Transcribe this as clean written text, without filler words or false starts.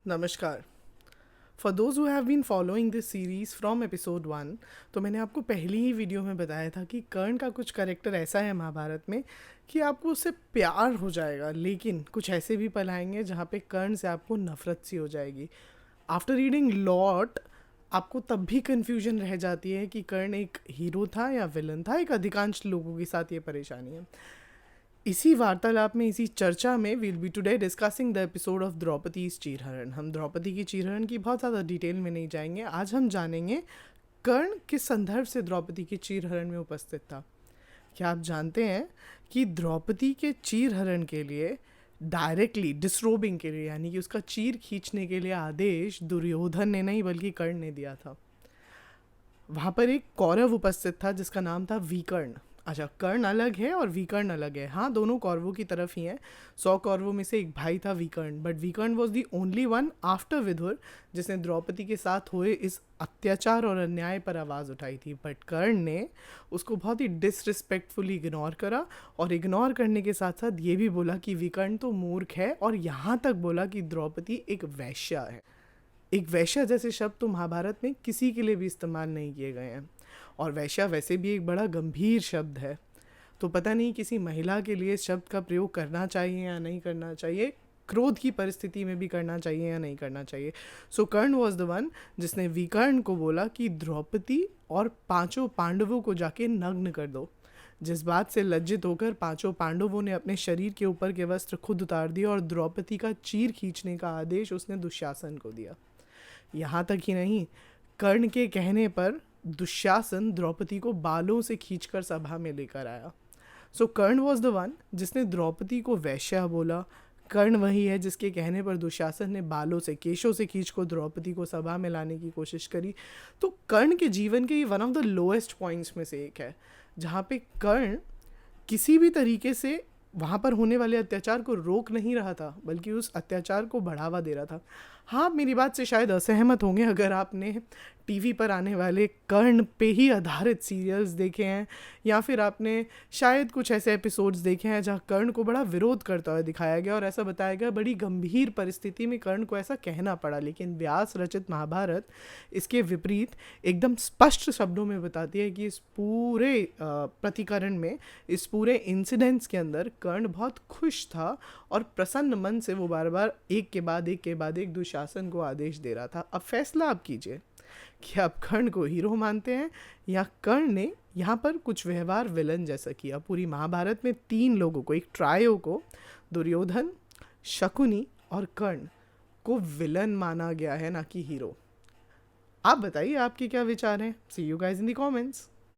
नमस्कार। For those who have been following this series from episode 1, तो मैंने आपको पहली ही वीडियो में बताया था कि कर्ण का कुछ कैरेक्टर ऐसा है महाभारत में कि आपको उससे प्यार हो जाएगा, लेकिन कुछ ऐसे भी पल आएंगे जहाँ पे कर्ण से आपको नफरत सी हो जाएगी। आफ्टर रीडिंग लॉट आपको तब भी कन्फ्यूजन रह जाती है कि कर्ण एक हीरो था या विलन था। एक अधिकांश लोगों के साथ ये परेशानी है। इसी वार्तालाप में, इसी चर्चा में, will be today discussing the episode of Draupadi's चीरहरण। हम द्रौपदी की चीरहरण की बहुत ज़्यादा डिटेल में नहीं जाएंगे। आज हम जानेंगे कर्ण किस संदर्भ से द्रौपदी के चीरहरण में उपस्थित था। क्या आप जानते हैं कि द्रौपदी के चीरहरण के लिए डायरेक्टली डिसरोबिंग के लिए, यानी कि उसका चीर खींचने के लिए आदेश दुर्योधन ने नहीं बल्कि कर्ण ने दिया था। वहाँ पर एक कौरव उपस्थित था जिसका नाम था विकर्ण। अच्छा, कर्ण अलग है और विकर्ण अलग है। हाँ, दोनों कौरवों की तरफ ही हैं। 100 कौरवों में से एक भाई था Vikarna, but Vikarna was the only one after Vidura जिसने द्रौपदी के साथ हुए इस अत्याचार और अन्याय पर आवाज़ उठाई थी। बट कर्ण ने उसको बहुत ही डिसरिस्पेक्टफुली इग्नोर करा, और इग्नोर करने के साथ साथ ये भी बोला कि विकर्ण तो मूर्ख है, और यहाँ तक बोला कि द्रौपदी एक वैश्या है। एक वैश्या जैसे शब्द तो महाभारत में किसी के लिए भी इस्तेमाल नहीं किए गए हैं, और वैश्या वैसे भी एक बड़ा गंभीर शब्द है। तो पता नहीं किसी महिला के लिए इस शब्द का प्रयोग करना चाहिए या नहीं करना चाहिए, क्रोध की परिस्थिति में भी करना चाहिए या नहीं करना चाहिए। सो कर्ण वॉज द वन जिसने विकर्ण को बोला कि द्रौपदी और पांचों पांडवों को जाके नग्न कर दो। जिस बात से लज्जित होकर पांचों पांडवों ने अपने शरीर के ऊपर के वस्त्र खुद उतार दिए और द्रौपदी का चीर खींचने का आदेश उसने दुशासन को दिया। यहाँ तक ही नहीं, कर्ण के कहने पर दुशासन द्रौपदी को बालों से खींचकर सभा में लेकर आया। सो कर्ण वॉज द वन जिसने द्रौपदी को वैश्या बोला। कर्ण वही है जिसके कहने पर दुशासन ने बालों से, केशों से खींच को द्रौपदी को सभा में लाने की कोशिश करी। तो कर्ण के जीवन के ये one of the lowest points में से एक है, जहाँ पे कर्ण किसी भी तरीके से वहाँ पर होने वाले अत्याचार को रोक नहीं रहा था, बल्कि उस अत्याचार को बढ़ावा दे रहा था। हाँ, आप मेरी बात से शायद असहमत होंगे अगर आपने टीवी पर आने वाले कर्ण पे ही आधारित सीरियल्स देखे हैं, या फिर आपने शायद कुछ ऐसे एपिसोड्स देखे हैं जहाँ कर्ण को बड़ा विरोध करता हुआ दिखाया गया और ऐसा बताया गया बड़ी गंभीर परिस्थिति में कर्ण को ऐसा कहना पड़ा। लेकिन व्यास रचित महाभारत इसके विपरीत एकदम स्पष्ट शब्दों में बताती है कि इस पूरे प्रतिकरण में, इस पूरे इंसिडेंट्स के अंदर कर्ण बहुत खुश था और प्रसन्न मन से वो बार बार एक के बाद एक के बाद एक दुशासन को आदेश दे रहा था। अब फैसला आप कीजिए कि आप कर्ण को हीरो मानते हैं या कर्ण ने यहाँ पर कुछ व्यवहार विलन जैसा किया। पूरी महाभारत में 3 लोगों को, एक ट्रायो को, दुर्योधन, शकुनी और कर्ण को विलन माना गया है, ना कि हीरो। आप बताइए आपके क्या विचार हैं। See you guys in the comments.